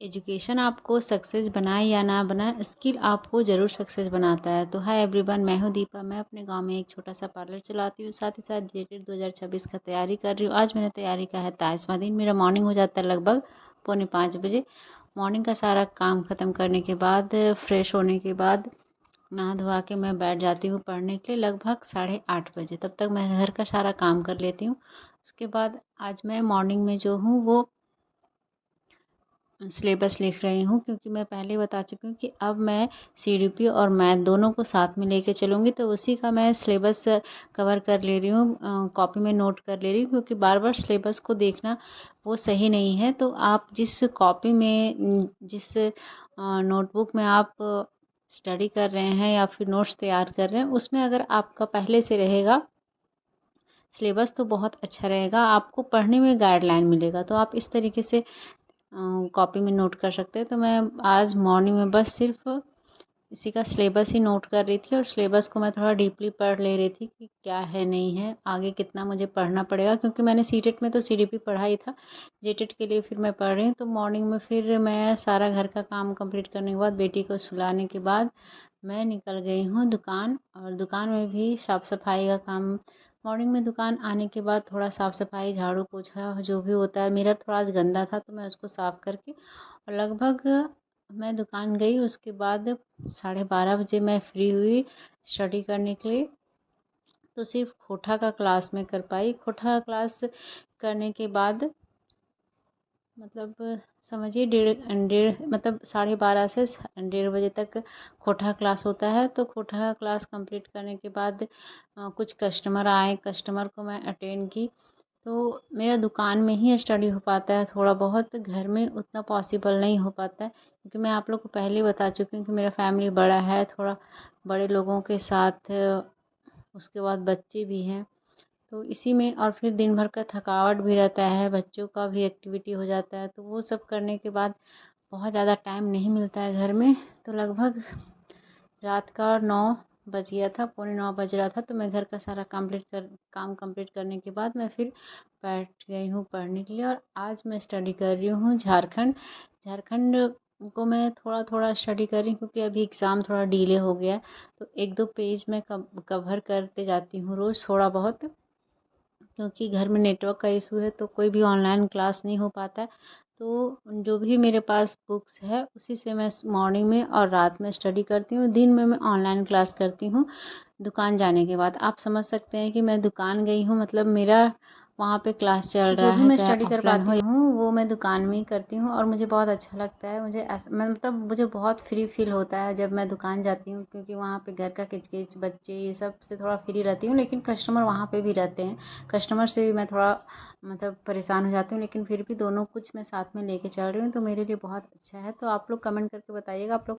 Education आपको success बनाए या ना बनाए, स्किल आपको ज़रूर सक्सेस बनाता है। तो हाय एवरीवन, मैं हूँ दीपा। मैं अपने गांव में एक छोटा सा पार्लर चलाती हूँ, साथ ही साथ जेटेड 2026 का तैयारी कर रही हूँ। आज मैंने तैयारी का है 23वां दिन। मेरा मॉर्निंग हो जाता है लगभग 4:45 बजे। मॉर्निंग का सारा काम ख़त्म करने के बाद, फ्रेश होने के बाद, नहा धोवा के मैं बैठ जाती हूँ पढ़ने के लिए लगभग 8:30 बजे। तब तक मैं घर का सारा काम कर लेती हूँ। उसके बाद आज मैं मॉर्निंग में जो हूँ वो सिलेबस लिख रही हूँ, क्योंकि मैं पहले बता चुकी हूँ कि अब मैं सीडीपी और मैथ दोनों को साथ में लेके चलूँगी। तो उसी का मैं सिलेबस कवर कर ले रही हूँ, कॉपी में नोट कर ले रही हूँ, क्योंकि बार बार सिलेबस को देखना वो सही नहीं है। तो आप जिस कॉपी में, जिस नोटबुक में आप स्टडी कर रहे हैं या फिर नोट्स तैयार कर रहे हैं, उसमें अगर आपका पहले से रहेगा सिलेबस तो बहुत अच्छा रहेगा, आपको पढ़ने में गाइडलाइन मिलेगा। तो आप इस तरीके से कॉपी में नोट कर सकते हैं। तो मैं आज मॉर्निंग में बस सिर्फ इसी का सिलेबस ही नोट कर रही थी, और सिलेबस को मैं थोड़ा डीपली पढ़ ले रही थी कि क्या है नहीं है, आगे कितना मुझे पढ़ना पड़ेगा। क्योंकि मैंने सीटेट में तो सीडीपी पढ़ा ही था, जेटेट के लिए फिर मैं पढ़ रही हूँ। तो मॉर्निंग में फिर मैं सारा घर का काम कंप्लीट करने के बाद, बेटी को सुलाने के बाद, मैं निकल गई हूँ दुकान। और दुकान में भी साफ़ सफाई का काम, मॉर्निंग में दुकान आने के बाद थोड़ा साफ़ सफाई, झाड़ू पोछा जो भी होता है। मिरर थोड़ा आज गंदा था तो मैं उसको साफ़ करके, और लगभग मैं दुकान गई। उसके बाद 12:30 बजे मैं फ्री हुई स्टडी करने के लिए। तो सिर्फ खोटा का क्लास में कर पाई। खोटा क्लास करने के बाद मतलब समझिए डेढ़ डेढ़ मतलब 12:30 से 1:30 बजे तक खोटा क्लास होता है। तो खोटा क्लास कंप्लीट करने के बाद कुछ कस्टमर आए, कस्टमर को मैं अटेंड की। तो मेरा दुकान में ही स्टडी हो पाता है, थोड़ा बहुत घर में उतना पॉसिबल नहीं हो पाता है, क्योंकि मैं आप लोग को पहले ही बता चुकी हूँ कि मेरा फैमिली बड़ा है, थोड़ा बड़े लोगों के साथ, उसके बाद बच्चे भी हैं। तो इसी में, और फिर दिन भर का थकावट भी रहता है, बच्चों का भी एक्टिविटी हो जाता है। तो वो सब करने के बाद बहुत ज़्यादा टाइम नहीं मिलता है घर में। तो लगभग रात का 9 बज गया था, 9:15 बज रहा था। तो मैं घर का सारा काम कंप्लीट करने के बाद मैं फिर बैठ गई हूँ पढ़ने के लिए। और आज मैं स्टडी कर रही हूँ झारखंड। झारखंड को मैं थोड़ा थोड़ा स्टडी कर रही हूँ, क्योंकि अभी एग्ज़ाम थोड़ा डिले हो गया है। तो 1-2 पेज मैं कवर करते जाती हूँ रोज़ थोड़ा बहुत, क्योंकि घर में नेटवर्क का इशू है तो कोई भी ऑनलाइन क्लास नहीं हो पाता है। तो जो भी मेरे पास बुक्स है उसी से मैं मॉर्निंग में और रात में स्टडी करती हूँ। दिन में मैं ऑनलाइन क्लास करती हूँ दुकान जाने के बाद। आप समझ सकते हैं कि मैं दुकान गई हूँ, मतलब मेरा वहाँ पे क्लास चल रहा है। जो भी मैं स्टडी कर पाती हूँ वो मैं दुकान में ही करती हूँ, और मुझे बहुत अच्छा लगता है। मुझे ऐसा, मतलब मुझे बहुत फ्री फील होता है जब मैं दुकान जाती हूँ, क्योंकि वहाँ पे घर का किचकिच, बच्चे, ये सब से थोड़ा फ्री रहती हूँ। लेकिन कस्टमर वहाँ पे भी रहते हैं, कस्टमर से भी मैं थोड़ा मतलब परेशान हो जाती हूँ, लेकिन फिर भी दोनों कुछ मैं साथ में लेके चल रही हूँ। तो मेरे लिए बहुत अच्छा है। तो आप लोग कमेंट करके बताइएगा आप लोग